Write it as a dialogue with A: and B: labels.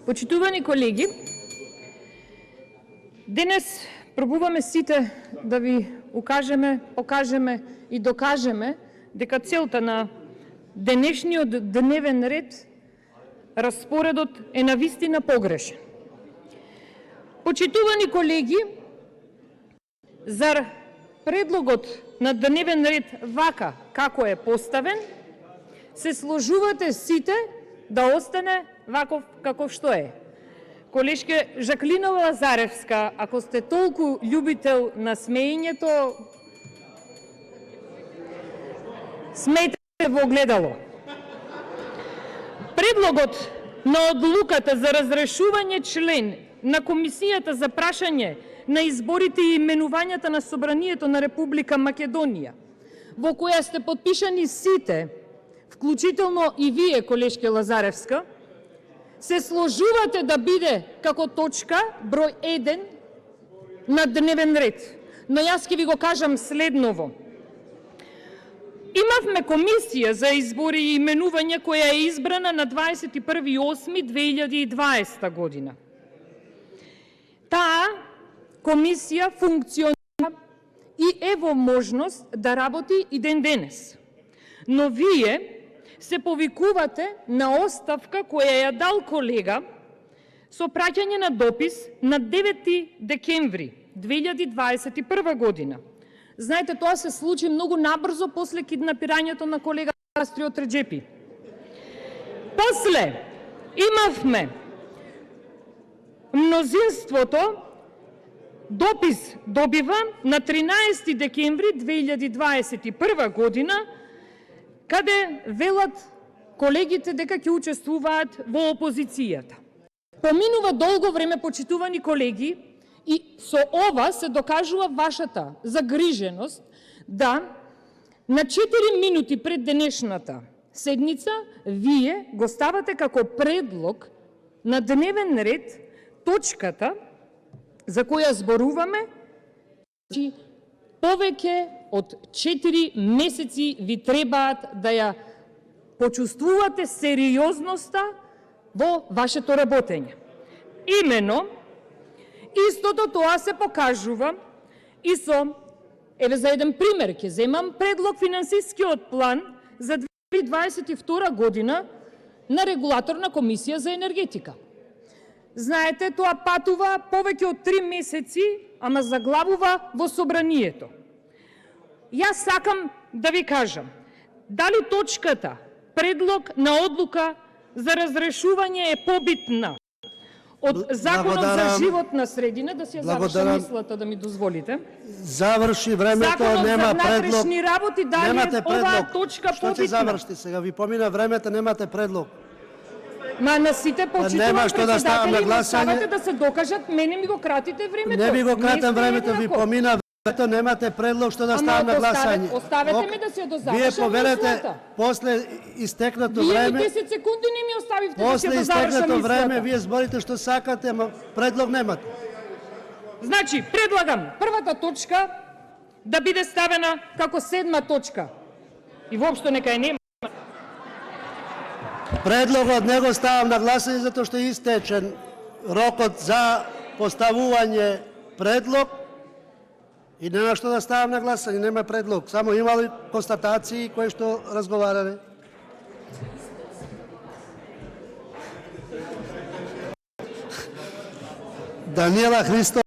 A: Почитувани колеги, денес пробуваме сите да ви укажеме, покажеме и докажеме дека целта на денешниот дневен ред, распоредот е навистина погрешен. Почитувани колеги, за предлогот на дневен ред вака како е поставен, се сложувате сите да остане ваков каков што е. Колешке Жаклина Лазаревска, ако сте толку љубител на смеењето, смејте во огледало. Предлогот на одлуката за разрешување член на Комисијата за прашање на изборите и именувањата на Собранието на Република Македонија, во која сте подпишани сите, вклучително и вие, колешке Лазаревска, се сложувате да биде како точка број 1 на дневен ред. Но јас ќе ви го кажам следново. Имавме комисија за избори и именување која е избрана на 21.8.2020 година. Таа комисија функционира и е во можност да работи и ден денес. Но вие се повикувате на оставка која ја дал колега со праќање на допис на 9 декември 2021 година. Знаете, тоа се случи многу набрзо после киднапирањето на колега Астриот Реджепи. После имавме мнозинството допис добива на 13 декември 2021 година, каде велат колегите дека ќе учествуваат во опозицијата. Поминува долго време, почитувани колеги, и со ова се докажува вашата загриженост да на 4 минути пред денешната седница вие го ставате како предлог на дневен ред точката за која зборуваме, повеќе од 4 месеци ви требаат да ја почувствувате сериозноста во вашето работење. Имено, истото тоа се покажува и со, еве за еден пример ќе земам, предлог финансискиот план за 2022 година на Регулаторна комисија за енергетика. Знаете, тоа патува повеќе од 3 месеци, ама заглавува во Собранието. Јас сакам да ви кажам, дали точката предлог на одлука за разрешување е побитна од Законот за животна средина, да си ја завршам мислата, да ми дозволите.
B: Заврши времето,
A: Законот
B: нема
A: за
B: предлог.
A: внатрешни работи, дали е оваа точка
B: Што ќе
A: побитна?
B: завршите сега? Ви помина времето, немате предлог.
A: Ма на сите
B: нема
A: почитувам
B: што да ставам на
A: председатели,
B: гласање.
A: ставате да се докажат, мене ми го кратите времето.
B: Не ви го
A: Не
B: кратам
A: сте
B: времето, ви
A: еднаков.
B: помина времето, немате предлог што да ставам на гласање.
A: Оставете ме да се дозавршам
B: Вие повелете
A: мислата.
B: после истекнато
A: Вие ми
B: време,
A: 10 секунди не ми оставивте да се
B: после
A: дозавршам
B: истекнато време,
A: мислата.
B: вие зборите што сакате, ама предлог немате.
A: Значи, предлагам првата точка да биде ставена како 7 точка. И воопшто нека е нема.
B: Предлогот не го ставам на гласање затоа што е истечен рокот за поставување предлог и нема што да ставам на гласање, нема предлог. Само имали констатации кои што разговарале. Даниела Христо